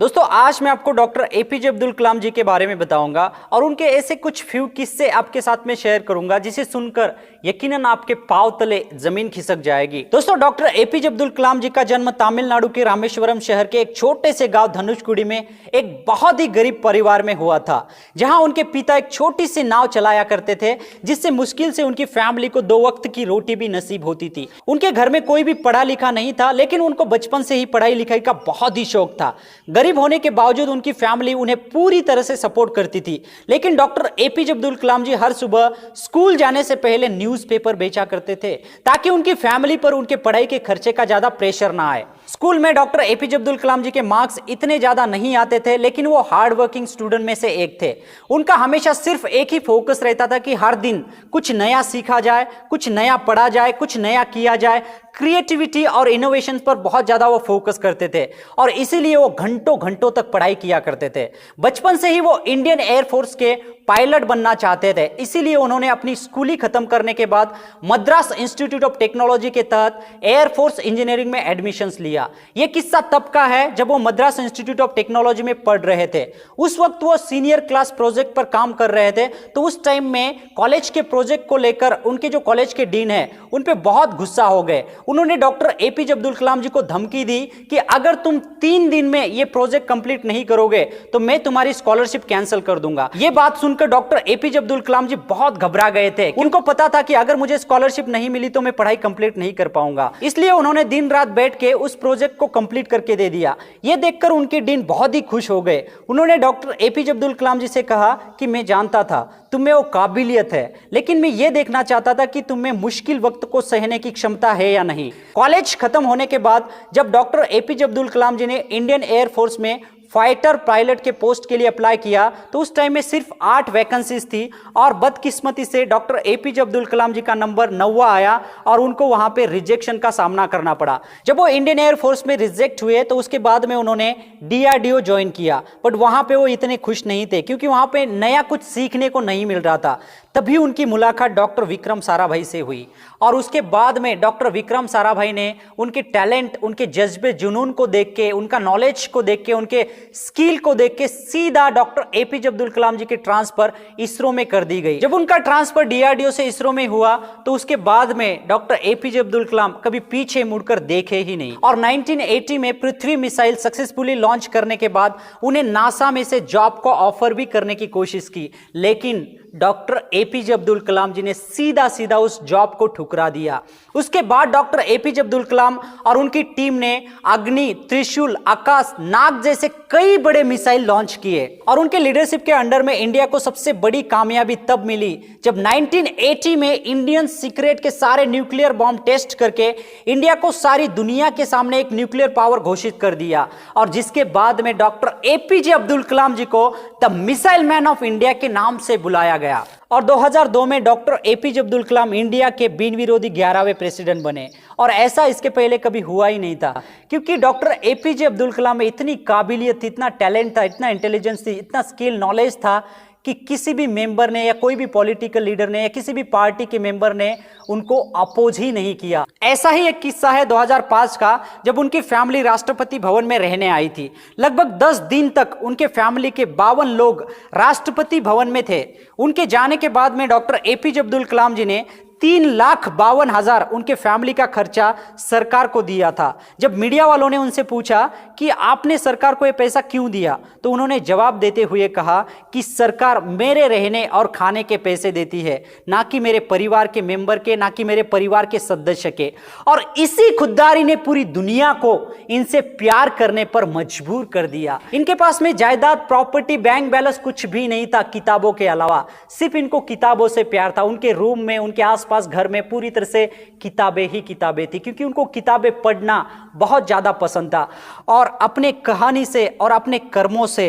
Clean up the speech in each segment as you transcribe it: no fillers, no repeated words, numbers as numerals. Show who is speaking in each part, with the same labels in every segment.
Speaker 1: दोस्तों आज मैं आपको डॉक्टर एपीजे अब्दुल कलाम जी के बारे में बताऊंगा और उनके ऐसे कुछ फ्यू किस्से आपके साथ में शेयर करूंगा जिसे सुनकर यकीनन आपके पांव तले जमीन खिसक जाएगी। दोस्तों डॉक्टर एपीजे अब्दुल कलाम जी का जन्म तमिलनाडु के रामेश्वरम शहर के एक छोटे से गांव धनुषकुडी में एक बहुत ही गरीब परिवार में हुआ था, जहां उनके पिता एक छोटी सी नाव चलाया करते थे जिससे मुश्किल से उनकी फैमिली को 2 वक्त की रोटी भी नसीब होती थी। उनके घर में कोई भी पढ़ा लिखा नहीं था, लेकिन उनको बचपन से ही पढ़ाई लिखाई का बहुत ही शौक था। गरीब होने के बावजूद उनकी फैमिली उन्हें पूरी तरह से सपोर्ट करती थी। लेकिन डॉक्टर एपीजे अब्दुल कलाम जी हर सुबह स्कूल जाने से पहले न्यूज़पेपर बेचा करते थे ताकि उनकी फैमिली पर उनके पढ़ाई के खर्चे का ज्यादा प्रेशर ना आए। स्कूल में डॉक्टर एपीजे अब्दुल कलाम जी के मार्क्स इतने ज्यादा नहीं आते थे, लेकिन वो हार्ड वर्किंग स्टूडेंट में से एक थे। उनका हमेशा सिर्फ एक ही फोकस रहता था कि हर दिन कुछ नया सीखा जाए, कुछ नया पढ़ा जाए, कुछ नया किया जाए। क्रिएटिविटी और इनोवेशन पर बहुत ज्यादा वो फोकस करते थे और इसीलिए वो घंटों घंटों तक पढ़ाई किया करते थे। बचपन से ही वो इंडियन एयरफोर्स के पायलट बनना चाहते थे, इसीलिए उन्होंने अपनी स्कूलिंग खत्म करने के बाद मद्रास इंस्टीट्यूट ऑफ टेक्नोलॉजी के तहत एयरफोर्स इंजीनियरिंग में एडमिशंस लिया। यह किस्सा तब का है जब वो मद्रास इंस्टीट्यूट ऑफ टेक्नोलॉजी में पढ़ रहे थे। उस वक्त वो सीनियर क्लास प्रोजेक्ट पर काम कर रहे थे, तो उस टाइम में कॉलेज के प्रोजेक्ट को लेकर उनके जो कॉलेज के डीन है उन पे बहुत गुस्सा हो गए। उन्होंने डॉक्टर एपीजे अब्दुल कलाम जी को धमकी दी कि अगर तुम 3 दिन में ये प्रोजेक्ट कंप्लीट नहीं करोगे तो मैं तुम्हारी स्कॉलरशिप कैंसिल कर दूंगा। ये बात सुनकर डॉक्टर एपीजे अब्दुल कलाम जी बहुत घबरा गए थे। उनको पता था कि अगर मुझे स्कॉलरशिप नहीं मिली तो मैं पढ़ाई कंप्लीट नहीं कर पाऊंगा, इसलिए उन्होंने दिन रात बैठ के उस प्रोजेक्ट को कंप्लीट करके दे दिया। यह देखकर उनके डीन बहुत ही खुश हो गए। उन्होंने डॉक्टर एपीजे अब्दुल कलाम जी से कहा कि मैं जानता था तुम में वो काबिलियत है, लेकिन मैं ये देखना चाहता था कि तुम में मुश्किल वक्त को सहने की क्षमता है या नहीं। कॉलेज खत्म होने के बाद जब डॉक्टर एपीजे अब्दुल कलाम जी ने इंडियन एयरफोर्स में फाइटर पायलट के पोस्ट के लिए अप्लाई किया तो उस टाइम में सिर्फ 8 वैकेंसीज थी और बदकिस्मती से डॉक्टर एपीजे अब्दुल कलाम जी का नंबर 9वां आया और उनको वहां पे रिजेक्शन का सामना करना पड़ा। जब वो इंडियन एयरफोर्स में रिजेक्ट हुए तो उसके बाद में उन्होंने डीआरडीओ ज्वाइन किया, बट वहां पे वो इतने खुश नहीं थे क्योंकि वहां पे नया कुछ सीखने को नहीं मिल रहा था। तभी उनकी मुलाकात डॉक्टर विक्रम साराभाई से हुई और उसके बाद में डॉक्टर विक्रम साराभाई ने उनके टैलेंट, उनके जज्बे जुनून को देख के, उनका नॉलेज को देख के, उनके स्किल को देख के सीधा डॉक्टर एपीजे अब्दुल कलाम जी की ट्रांसफर इसरो में कर दी गई। जब उनका ट्रांसफर डीआरडीओ से इसरो में हुआ तो उसके बाद में डॉक्टर एपीजे अब्दुल कलाम कभी पीछे मुड़कर देखे ही नहीं और 1980 में पृथ्वी मिसाइल सक्सेसफुली लॉन्च करने के बाद उन्हें नासा में से जॉब को ऑफर भी करने की कोशिश की, लेकिन डॉक्टर एपीजे अब्दुल कलाम जी ने सीधा सीधा उस जॉब को ठुकरा दिया। उसके बाद डॉक्टर एपीजे अब्दुल कलाम और उनकी टीम ने अग्नि, त्रिशूल, आकाश, नाग जैसे कई बड़े मिसाइल लॉन्च किए और उनके लीडरशिप के अंडर में इंडिया को सबसे बड़ी कामयाबी तब मिली जब 1980 में इंडियन सीक्रेट के सारे न्यूक्लियर बॉम्ब टेस्ट करके इंडिया को सारी दुनिया के सामने एक न्यूक्लियर पावर घोषित कर दिया और जिसके बाद में डॉक्टर एपीजे अब्दुल कलाम जी को the missile man of India के नाम से बुलाया गया। और 2002 में doctor APJ Abdul Kalam India के बिन विरोधी 11वें प्रेसिडेंट बने और ऐसा इसके पहले कभी हुआ ही नहीं था, क्योंकि डॉक्टर एपीजे अब्दुल कलाम में इतनी काबिलियत थी, इतना टैलेंट था, इतना इंटेलिजेंस थी, इतना स्किल नॉलेज था कि किसी भी मेंबर ने या कोई भी पॉलिटिकल लीडर ने या किसी भी पार्टी के मेंबर ने उनको अपोज ही नहीं किया। ऐसा ही एक किस्सा है 2005 का, जब उनकी फैमिली राष्ट्रपति भवन में रहने आई थी। लगभग 10 दिन तक उनके फैमिली के 52 लोग राष्ट्रपति भवन में थे। उनके जाने के बाद में डॉक्टर एपीजे अब्दुल कलाम जी ने 3,52,000 उनके फैमिली का खर्चा सरकार को दिया था। जब मीडिया वालों ने उनसे पूछा कि आपने सरकार को ये पैसा क्यों दिया, तो उन्होंने जवाब देते हुए कहा कि सरकार मेरे रहने और खाने के पैसे देती है, ना कि मेरे परिवार के मेंबर के, ना कि मेरे परिवार के सदस्य के। और इसी खुददारी ने पूरी दुनिया को इनसे प्यार करने पर मजबूर कर दिया। इनके पास में जायदाद, प्रॉपर्टी, बैंक बैलेंस कुछ भी नहीं था किताबों के अलावा, सिर्फ इनको किताबों से प्यार था। उनके रूम में, उनके आसपास घर में पूरी तरह से किताबें ही किताबें थी, क्योंकि उनको किताबें पढ़ना बहुत ज्यादा पसंद था। और अपने कहानी से और अपने कर्मों से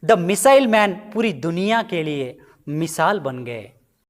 Speaker 1: द मिसाइल मैन पूरी दुनिया के लिए मिसाल बन गए।